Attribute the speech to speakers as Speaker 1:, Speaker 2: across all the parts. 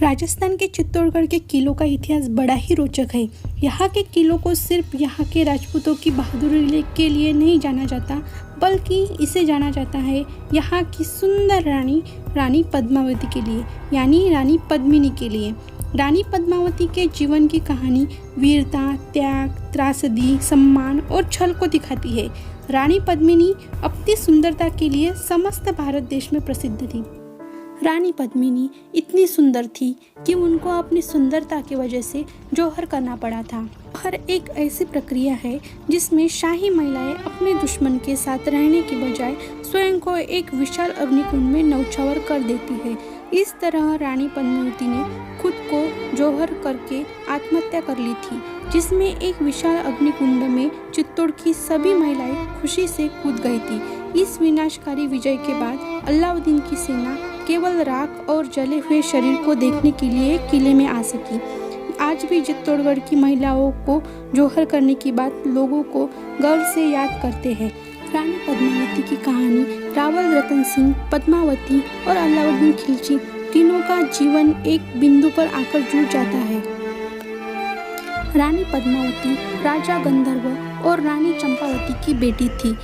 Speaker 1: राजस्थान के चित्तौड़गढ़ के किलों का इतिहास बड़ा ही रोचक है। यहाँ के किलों को सिर्फ यहाँ के राजपूतों की बहादुरी के लिए नहीं जाना जाता, बल्कि इसे जाना जाता है यहाँ की सुंदर रानी पद्मावती के लिए, यानी रानी पद्मिनी के लिए। रानी पद्मावती के जीवन की कहानी वीरता, त्याग, त्रासदी, सम्मान और छल को दिखाती है। रानी पद्मिनी अपनी सुंदरता के लिए समस्त भारत देश में प्रसिद्ध थी। रानी पद्मिनी इतनी सुंदर थी कि उनको अपनी सुंदरता की वजह से जौहर करना पड़ा था। जौहर एक ऐसी प्रक्रिया है जिसमें शाही महिलाएं अपने दुश्मन के साथ रहने की बजाय स्वयं को एक विशाल अग्निकुंड में न्यौछावर कर देती है। इस तरह रानी पद्मावती ने खुद को जौहर करके आत्महत्या कर ली थी, जिसमें एक विशाल अग्निकुंड में चित्तौड़ की सभी महिलाएं खुशी से कूद गई थी। इस विनाशकारी विजय के बाद अलाउद्दीन की सेना केवल राख और जले हुए शरीर को देखने के लिए किले में आ सकी। आज भी चित्तौड़गढ़ की महिलाओं को जौहर करने की बात लोगों को गर्व से याद करते हैं। रानी पद्मावती की कहानी रावल रतन सिंह, पद्मावती और अलाउद्दीन खिलजी तीनों का जीवन एक बिंदु पर आकर जुड़ जाता है। रानी पद्मावती राजा गंधर्व और रानी चंपावती की बेटी थी,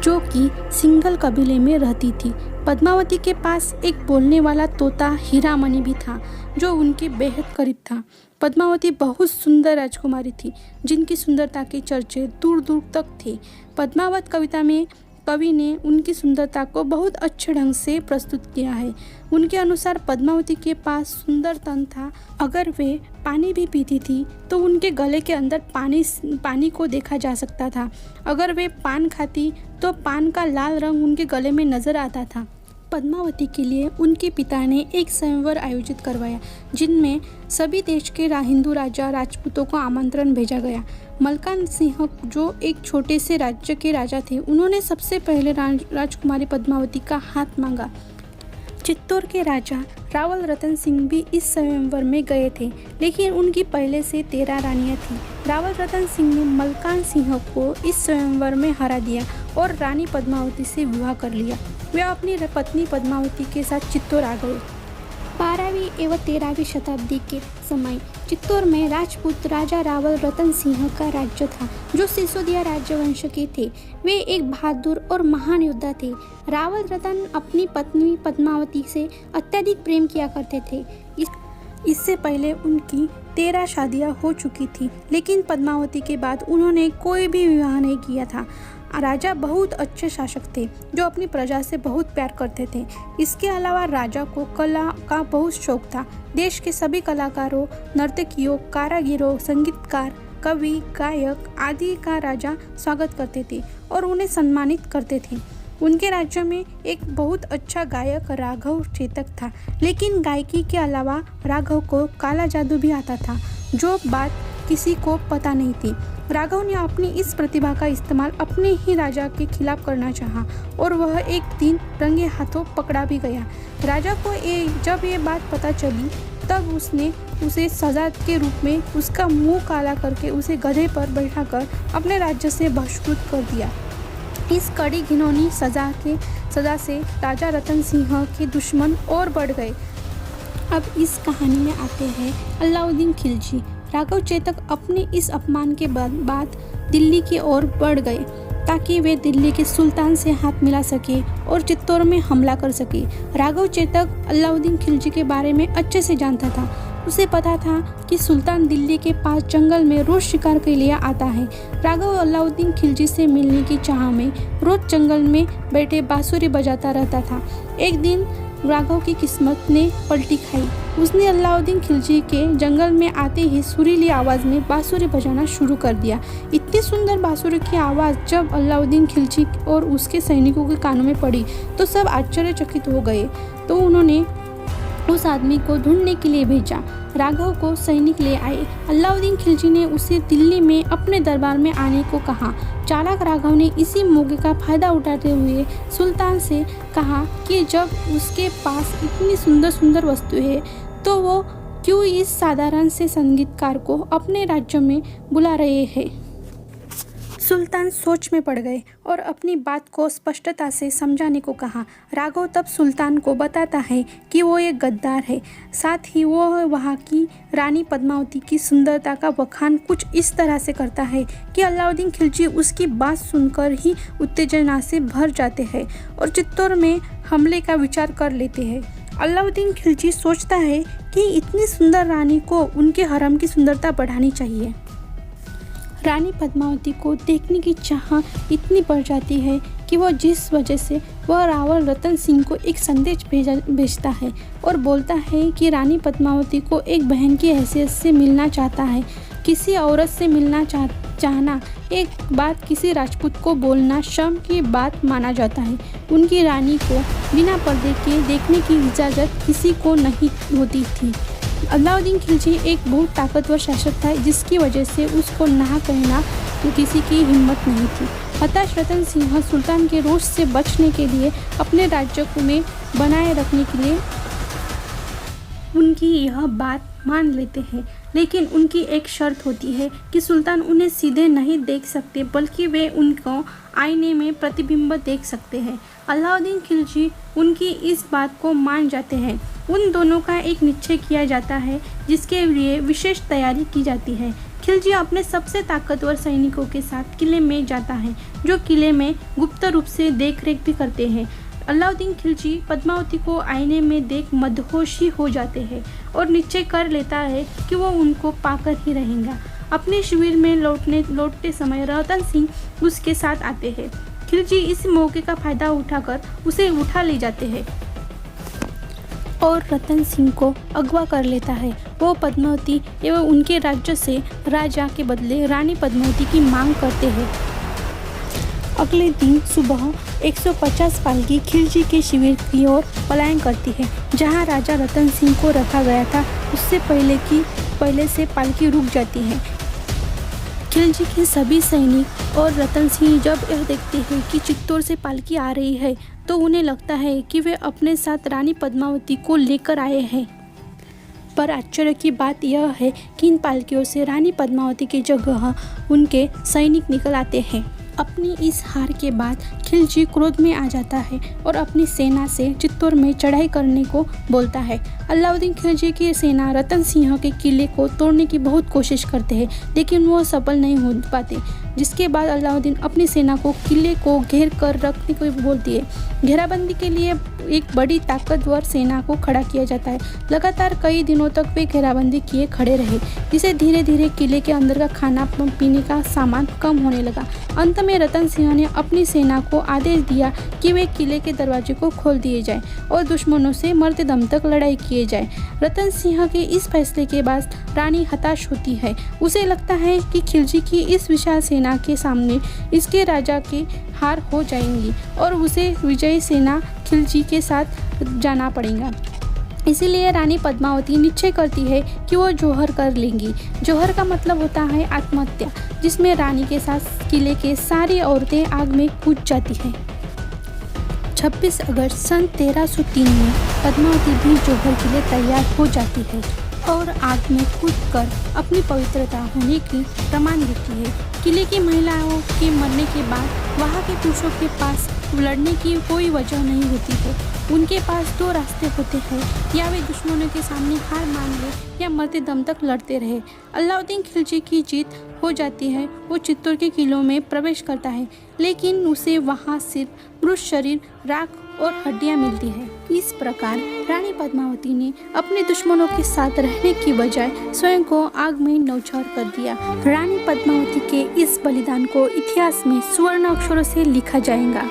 Speaker 1: जो कि सिंघल कबीले में रहती थी। पद्मावती के पास एक बोलने वाला तोता हीरामणि भी था, जो उनके बेहद करीब था। पद्मावती बहुत सुंदर राजकुमारी थी, जिनकी सुंदरता के चर्चे दूर दूर तक थे। पद्मावत कविता में कवि ने उनकी सुंदरता को बहुत अच्छे ढंग से प्रस्तुत किया है। उनके अनुसार पद्मावती के पास सुंदर तन था। अगर वे पानी भी पीती थी तो उनके गले के अंदर पानी को देखा जा सकता था। अगर वे पान खाती तो पान का लाल रंग उनके गले में नजर आता था। पद्मावती के लिए उनके पिता ने एक स्वयंवर आयोजित करवाया, जिनमें सभी देश के हिंदू राजा राजपूतों को आमंत्रण भेजा गया। मलकान सिंह, जो एक छोटे से राज्य के राजा थे, उन्होंने सबसे पहले राजकुमारी पद्मावती का हाथ मांगा। चित्तौड़ के राजा रावल रतन सिंह भी इस स्वयंवर में गए थे, लेकिन उनकी पहले से 13 रानियां थीं। रावल रतन सिंह ने मलकान सिंह को इस स्वयंवर में हरा दिया और रानी पद्मावती से विवाह कर लिया। वे अपनी पत्नी पद्मावती के साथ चित्तौड़ आ गए। 12वीं एवं 13वीं शताब्दी के समय चित्तौड़ में राजपूत राजा रावल रतन सिंह का राज्य था, जो सिसोदिया राजवंश के थे। वे एक बहादुर और महान योद्धा थे। रावल रतन अपनी पत्नी पद्मावती से अत्यधिक प्रेम किया करते थे। इससे पहले उनकी 13 शादियां हो चुकी थी, लेकिन पद्मावती के बाद उन्होंने कोई भी विवाह नहीं किया था। राजा बहुत अच्छे शासक थे, जो अपनी प्रजा से बहुत प्यार करते थे। इसके अलावा राजा को कला का बहुत शौक था। देश के सभी कलाकारों, नर्तकियों, कारीगरों, संगीतकार, कवि, गायक आदि का राजा स्वागत करते थे और उन्हें सम्मानित करते थे। उनके राज्य में एक बहुत अच्छा गायक राघव चेतक था, लेकिन गायकी के अलावा राघव को काला जादू भी आता था, जो बात किसी को पता नहीं थी। राघव ने अपनी इस प्रतिभा का इस्तेमाल अपने ही राजा के खिलाफ करना चाहा और वह एक दिन रंगे हाथों पकड़ा भी गया। राजा को जब ये बात पता चली, तब उसने उसे सजा के रूप में उसका मुंह काला करके उसे गधे पर बैठाकर अपने राज्य से बहिष्कृत कर दिया। इस कड़ी घिनौनी सजा से राजा रतन सिंह के दुश्मन और बढ़ गए। अब इस कहानी में आते हैं अलाउद्दीन खिलजी। राघव चेतक अपने इस अपमान के बाद दिल्ली की ओर बढ़ गए, ताकि वे दिल्ली के सुल्तान से हाथ मिला सके और चित्तौड़ में हमला कर सके। राघव चेतक अलाउद्दीन खिलजी के बारे में अच्छे से जानता था। उसे पता था कि सुल्तान दिल्ली के पास जंगल में रोज शिकार के लिए आता है। राघव अलाउद्दीन खिलजी से मिलने की चाह में रोज जंगल में बैठे बांसुरी बजाता रहता था। एक दिन राघव की किस्मत ने पलटी खाई। उसने अलाउद्दीन खिलजी के जंगल में आते ही सुरीली आवाज़ में बांसुरी बजाना शुरू कर दिया। इतनी सुंदर बांसुरी की आवाज़ जब अलाउद्दीन खिलजी और उसके सैनिकों के कानों में पड़ी तो सब आश्चर्यचकित हो गए। तो उन्होंने उस आदमी को ढूंढने के लिए भेजा। राघव को सैनिक ले आए। अलाउद्दीन खिलजी ने उसे दिल्ली में अपने दरबार में आने को कहा। चालाक राघव ने इसी मौके का फायदा उठाते हुए सुल्तान से कहा कि जब उसके पास इतनी सुंदर सुंदर वस्तु है, तो वो क्यों इस साधारण से संगीतकार को अपने राज्य में बुला रहे हैं। सुल्तान सोच में पड़ गए और अपनी बात को स्पष्टता से समझाने को कहा। राघव तब सुल्तान को बताता है कि वो एक गद्दार है। साथ ही वो वहाँ की रानी पद्मावती की सुंदरता का बखान कुछ इस तरह से करता है कि अलाउद्दीन खिलजी उसकी बात सुनकर ही उत्तेजना से भर जाते हैं और चित्तौड़ में हमले का विचार कर लेते हैं। अलाउद्दीन खिलजी सोचता है कि इतनी सुंदर रानी को उनके हरम की सुंदरता बढ़ानी चाहिए। रानी पद्मावती को देखने की चाह इतनी बढ़ जाती है कि वो जिस वजह से वह रावल रतन सिंह को एक संदेश भेजता है और बोलता है कि रानी पद्मावती को एक बहन की हैसियत से मिलना चाहता है। किसी औरत से मिलना चाहना एक बात किसी राजपूत को बोलना शर्म की बात माना जाता है। उनकी रानी को बिना पर्दे के देखने की इजाज़त किसी को नहीं होती थी। अलाउद्दीन खिलजी एक बहुत ताकतवर शासक था जिसकी वजह से उसको ना कहना तो किसी की हिम्मत नहीं थी। हताश रतन सिंह सुल्तान के रोष से बचने के लिए अपने राज्य को में बनाए रखने के लिए उनकी यह बात मान लेते हैं, लेकिन उनकी एक शर्त होती है कि सुल्तान उन्हें सीधे नहीं देख सकते बल्कि वे उनको आईने में प्रतिबिंब देख सकते हैं। अलाउद्दीन खिलजी उनकी इस बात को मान जाते हैं। उन दोनों का एक निश्चय किया जाता है जिसके लिए विशेष तैयारी की जाती है। खिलजी अपने सबसे ताकतवर सैनिकों के साथ किले में जाता है जो किले में गुप्त रूप से देखरेख भी करते हैं। अलाउद्दीन खिलजी पद्मावती को आईने में देख मदहोशी हो जाते हैं और निश्चय कर लेता है कि वो उनको पाकर ही रहेगा। अपने शिविर में लौटते समय रतन सिंह उसके साथ आते हैं। खिलजी इस मौके का फायदा उठाकर उसे उठा ले जाते हैं और रतन सिंह को अगवा कर लेता है। वो पद्मावती एवं उनके राज्य से राजा के बदले रानी पद्मावती की मांग करते हैं। अगले दिन सुबह 150 पालकी खिलजी के शिविर की ओर पलायन करती है जहां राजा रतन सिंह को रखा गया था। उससे पहले से पालकी रुक जाती है। खिलजी के सभी सैनिक और रतन सिंह जब यह देखते हैं कि चित्तौड़ से पालकी आ रही है तो उन्हें लगता है कि वे अपने साथ रानी पद्मावती को लेकर आए हैं। पर आश्चर्य की बात यह है कि इन पालकियों से रानी पद्मावती की जगह उनके सैनिक निकल आते हैं। अपनी इस हार के बाद खिलजी क्रोध में आ जाता है और अपनी सेना से चित्तौड़ में चढ़ाई करने को बोलता है। अलाउद्दीन खिलजी की सेना रतन सिंह के किले को तोड़ने की बहुत कोशिश करते हैं लेकिन वो सफल नहीं हो पाते, जिसके बाद अलाउद्दीन अपनी सेना को किले को घेर कर रखने को बोलती है। घेराबंदी के लिए एक बड़ी ताकतवर सेना को खड़ा किया जाता है। लगातार कई दिनों तक वे घेराबंदी किए खड़े रहे, जिससे धीरे धीरे किले के अंदर का खाना पीने का सामान कम होने लगा। अंत में रतन सिंह ने अपनी सेना को आदेश दिया कि वे किले के दरवाजे को खोल दिए जाए और दुश्मनों से मरते दम तक लड़ाई किए जाए। रतन सिंह के इस फैसले के बाद रानी हताश होती है। उसे लगता है कि खिलजी की इस विशाल सेना के सामने इसके राजा की हार हो जाएंगी और उसे विजयी सेना खिलजी के साथ जाना पड़ेगा। इसीलिए रानी पद्मावती निश्चय करती है कि वो जौहर कर लेंगी। जौहर का मतलब होता है आत्महत्या, जिसमें रानी के साथ किले के सारी औरतें आग में कूद जाती हैं। 26 अगस्त सन 1303 में पद्मावती भी जौहर के लिए तैयार हो जाती है और आग में कूदकर अपनी पवित्रता होने की प्रमाण देती है। किले की महिलाओं के मरने के बाद वहाँ के पुरुषों के पास लड़ने की कोई वजह नहीं होती है। उनके पास दो रास्ते होते हैं, या वे दुश्मनों के सामने हार मान ले या मरते दम तक लड़ते रहे। अलाउद्दीन खिलजी की जीत हो जाती है। वो चित्तौड़ के किलों में प्रवेश करता है, लेकिन उसे वहाँ सिर्फ मृत शरीर, राख और हड्डियाँ मिलती है। इस प्रकार रानी पद्मावती ने अपने दुश्मनों के साथ रहने की बजाय स्वयं को आग में न्यौछावर कर दिया। रानी पद्मावती के इस बलिदान को इतिहास में स्वर्ण अक्षरों से लिखा जाएगा।